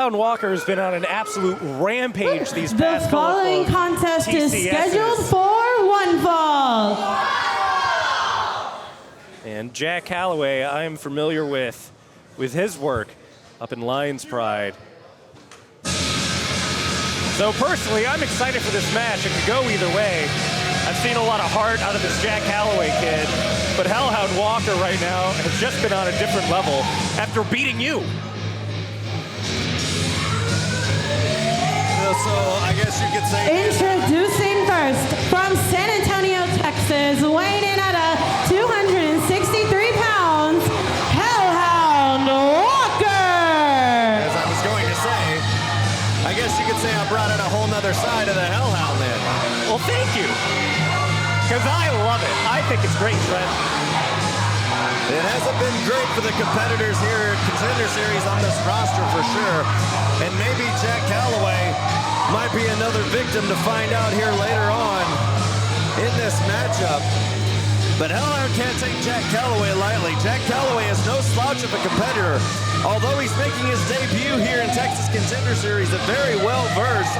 Hellhound Walker has been on an absolute rampage these past couple of The following contest is scheduled for one fall. And Jack Calloway, I am familiar with his work up in Lions Pride. So personally, I'm excited for this match. It could go either way. I've seen a lot of heart out of this Jack Calloway kid, but Hellhound Walker right now has just been on a different level after beating you. So I guess you could say... Introducing first, from San Antonio, Texas, weighing in at 263 pounds, Hellhound Walker. As I was going to say, I guess you could say I brought in a whole nother side of the Hellhound then. Well, thank you, because I love it. I think it's great, Trent. It hasn't been great for the competitors here at Contender Series on this roster for sure. And maybe Jack Calloway might be another victim to find out here later on in this matchup. But Hellhound can't take Jack Calloway lightly. Jack Calloway is no slouch of a competitor. Although he's making his debut here in Texas Contender Series, a very well-versed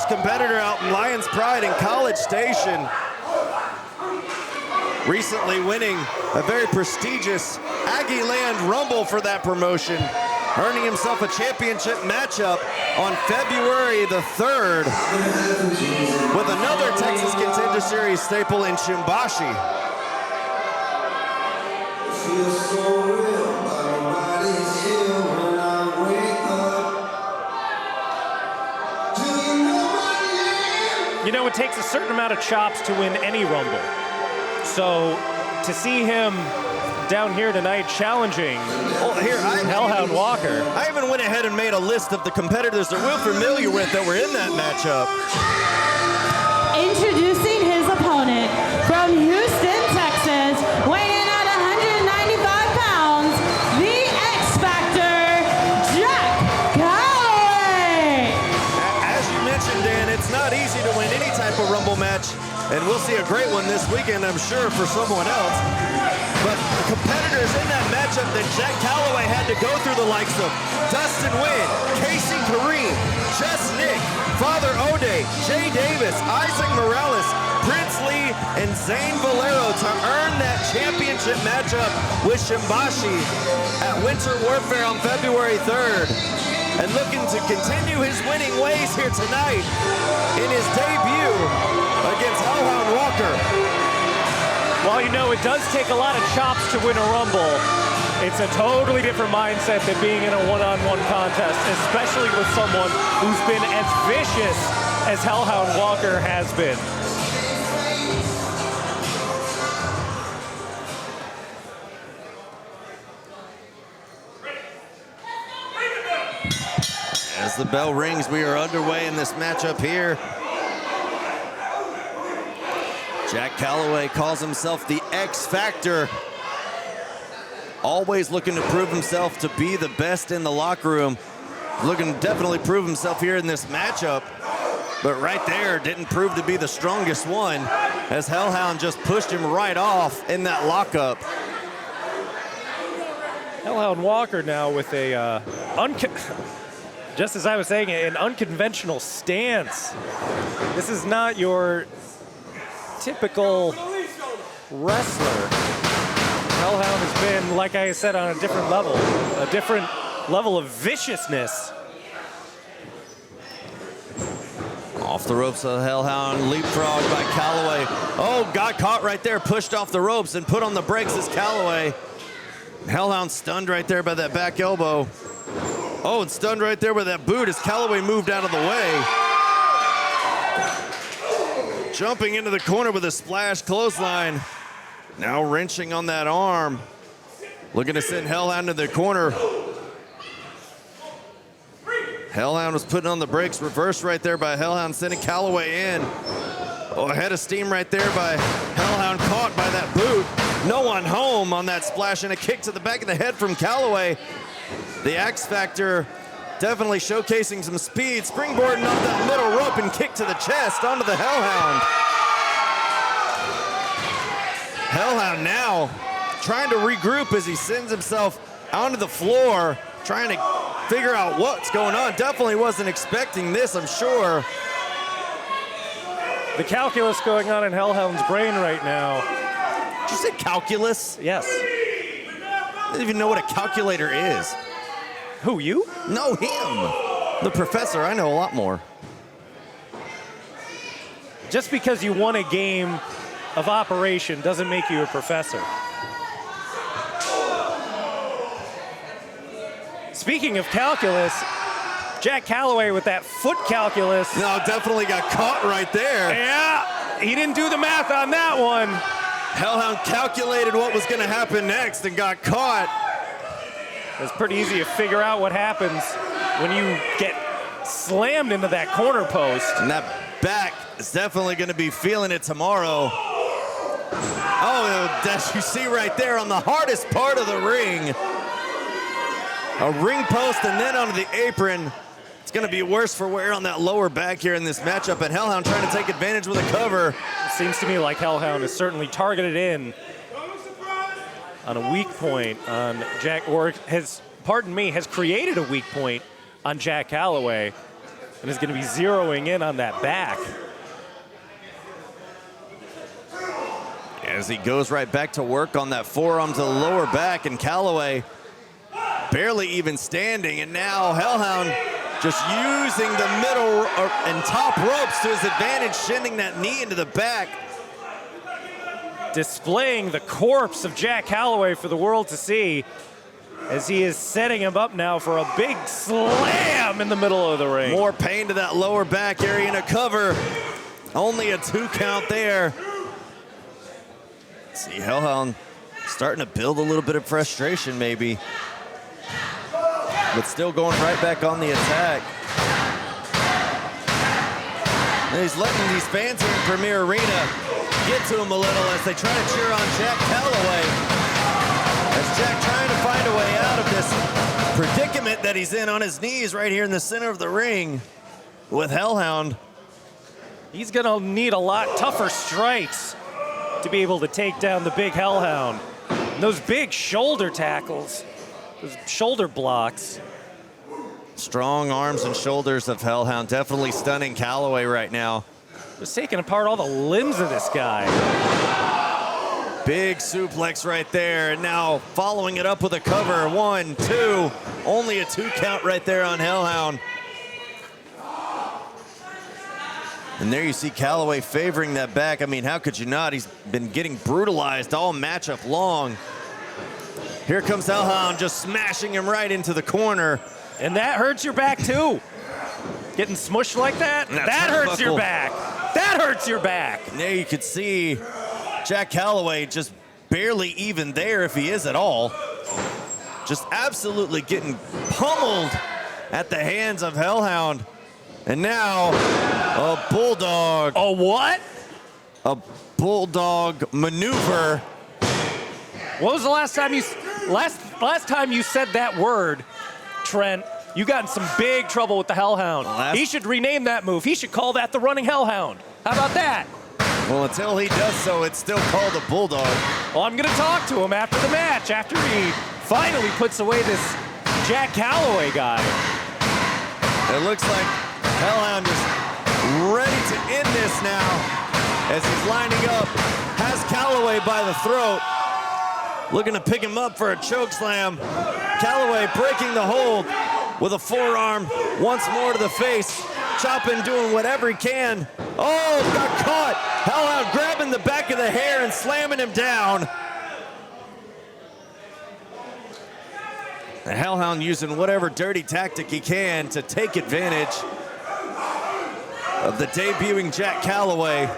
competitor out in Lions Pride in College Station. Recently winning a very prestigious Aggie Land Rumble for that promotion, earning himself a championship matchup on February the 3rd with another Texas Contender Series staple in Shimbashi. You know, it takes a certain amount of chops to win any Rumble. So to see him down here tonight challenging Hellhound Walker. I even went ahead and made a list of the competitors that we're familiar with that were in that matchup. Introducing his opponent, from Houston, Texas, weighing in at 195 pounds, the X-Factor, Jack Calloway. As you mentioned, Dan, it's not easy to win any type of Rumble match, and we'll see a great one this weekend, I'm sure, for someone else. But the competitors in that matchup that Jack Calloway had to go through the likes of Dustin Wynn, Casey Kareem, Jess Nick, Father O'Day, Jay Davis, Isaac Morales, Prince Lee, and Zane Valero to earn that championship matchup with Shimbashi at Winter Warfare on February 3rd. And looking to continue his winning ways here tonight in his debut against Hellhound Walker. While you know it does take a lot of chops to win a Rumble, it's a totally different mindset than being in a one-on-one contest, especially with someone who's been as vicious as Hellhound Walker has been. As the bell rings, we are underway in this matchup here. Jack Calloway calls himself the X Factor. Always looking to prove himself to be the best in the locker room. Looking to definitely prove himself here in this matchup. But right there, didn't prove to be the strongest one, as Hellhound just pushed him right off in that lockup. Hellhound Walker now with a, just as I was saying, an unconventional stance. This is not your typical wrestler. Hellhound has been, like I said, on a different level of viciousness. Off the ropes of Hellhound, leapfrogged by Calloway. Oh, got caught right there, pushed off the ropes and put on the brakes as Calloway. Hellhound stunned right there by that back elbow. Oh, and stunned right there with that boot as Calloway moved out of the way. Jumping into the corner with a splash clothesline. Now wrenching on that arm. Looking to send Hellhound to the corner. Hellhound was putting on the brakes, reversed right there by Hellhound, sending Calloway in. Oh, a head of steam right there by Hellhound, caught by that boot. No one home on that splash, and a kick to the back of the head from Calloway. The X Factor definitely showcasing some speed, springboarding off that middle rope and kick to the chest onto the Hellhound. Hellhound now trying to regroup as he sends himself onto the floor, trying to figure out what's going on. Definitely wasn't expecting this, I'm sure. The calculus going on in Hellhound's brain right now. Did you say calculus? Yes. I don't even know what a calculator is. Who, you? No, him. The professor, I know a lot more. Just because you won a game of operation doesn't make you a professor. Speaking of calculus, Jack Calloway with that foot calculus. No, definitely got caught right there. Yeah, he didn't do the math on that one. Hellhound calculated what was going to happen next and got caught. It's pretty easy to figure out what happens when you get slammed into that corner post. And that back is definitely going to be feeling it tomorrow. Oh, as you see right there on the hardest part of the ring. A ring post and then onto the apron. It's going to be worse for wear on that lower back here in this matchup. And Hellhound trying to take advantage with a cover. It seems to me like Hellhound is certainly targeted in on a weak point on Jack, or has created a weak point on Jack Calloway and is going to be zeroing in on that back. As he goes right back to work on that forearm to the lower back, and Calloway barely even standing, and now Hellhound just using the middle and top ropes to his advantage, sending that knee into the back. Displaying the corpse of Jack Calloway for the world to see as he is setting him up now for a big slam in the middle of the ring. More pain to that lower back area and a cover. Only a 2 count there. See Hellhound starting to build a little bit of frustration maybe. But still going right back on the attack. And he's letting these fans here in Premier Arena get to him a little as they try to cheer on Jack Calloway. As Jack trying to find a way out of this predicament that he's in on his knees right here in the center of the ring with Hellhound. He's gonna need a lot tougher strikes to be able to take down the big Hellhound. And those big shoulder tackles, those shoulder blocks. Strong arms and shoulders of Hellhound, definitely stunning Calloway right now. Just taking apart all the limbs of this guy. Big suplex right there, and now following it up with a cover. 1, 2, only a 2 count right there on Hellhound. And there you see Calloway favoring that back. I mean, how could you not? He's been getting brutalized all matchup long. Here comes Hellhound just smashing him right into the corner. And that hurts your back too. Getting smushed like that, that hurts your back. That hurts your back. And there you could see Jack Calloway just barely even there, if he is at all. Just absolutely getting pummeled at the hands of Hellhound. And now a bulldog. A what? A bulldog maneuver. What was the last time you said that word, Trent? You got in some big trouble with the Hellhound. He should rename that move. He should call that the running Hellhound. How about that? Well, until he does so, it's still called a bulldog. Well, I'm going to talk to him after the match, after he finally puts away this Jack Calloway guy. It looks like Hellhound is ready to end this now as he's lining up, has Calloway by the throat, looking to pick him up for a choke slam. Calloway breaking the hold with a forearm once more to the face. Chopping, doing whatever he can. Oh, got caught. Hellhound grabbing the back of the hair and slamming him down. The Hellhound using whatever dirty tactic he can to take advantage of the debuting Jack Calloway.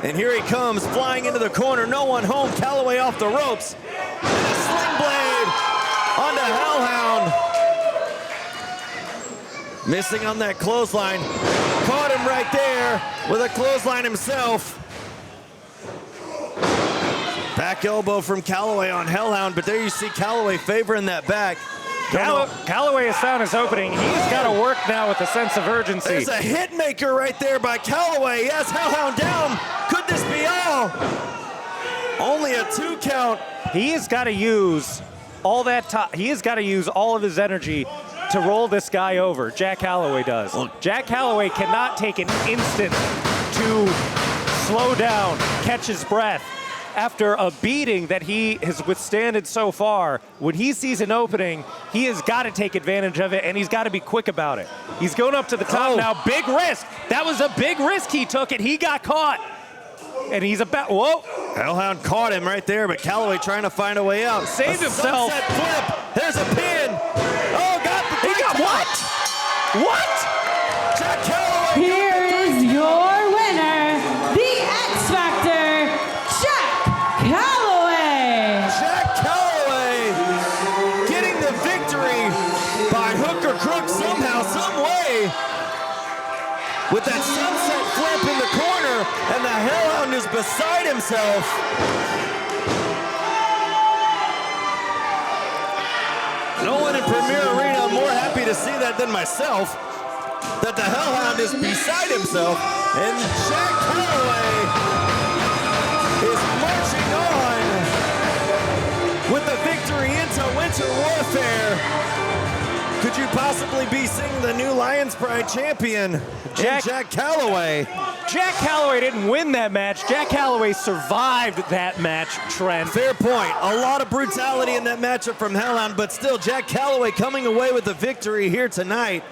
And here he comes, flying into the corner. No one home. Calloway off the ropes. And a sling blade onto Hellhound. Missing on that clothesline. Caught him right there with a clothesline himself. Back elbow from Calloway on Hellhound, but there you see Calloway favoring that back. Calloway has found his opening. He's got to work now with a sense of urgency. There's a hit maker right there by Calloway. Yes, Hellhound down. Could this be all? Only a 2 count. He has got to use all that. He has got to use all of his energy to roll this guy over. Jack Calloway does. Jack Calloway cannot take an instant to slow down, catch his breath. After a beating that he has withstanded so far, when he sees an opening, he has got to take advantage of it, and he's got to be quick about it. He's going up to the top now. Big risk. That was a big risk he took, and he got caught. And he's about, whoa. Hellhound caught him right there, but Calloway trying to find a way out. Saved himself. Sunset flip. There's a pin. Oh, got the He got what? What? Jack Calloway. Here is your winner, the X Factor, Jack Calloway. Jack Calloway getting the victory by hook or crook somehow, some way. With that sunset flip in the corner, and the Hellhound is beside himself. No one in Premier Arena, I'm more happy to see that than myself, that the Hellhound is beside himself, and Jack Calloway is marching on with the victory into Winter Warfare. Could you possibly be seeing the new Lions Pride champion, Jack Calloway? Jack Calloway didn't win that match. Jack Calloway survived that match, Trent. Fair point. A lot of brutality in that matchup from Hellhound, but still Jack Calloway coming away with the victory here tonight.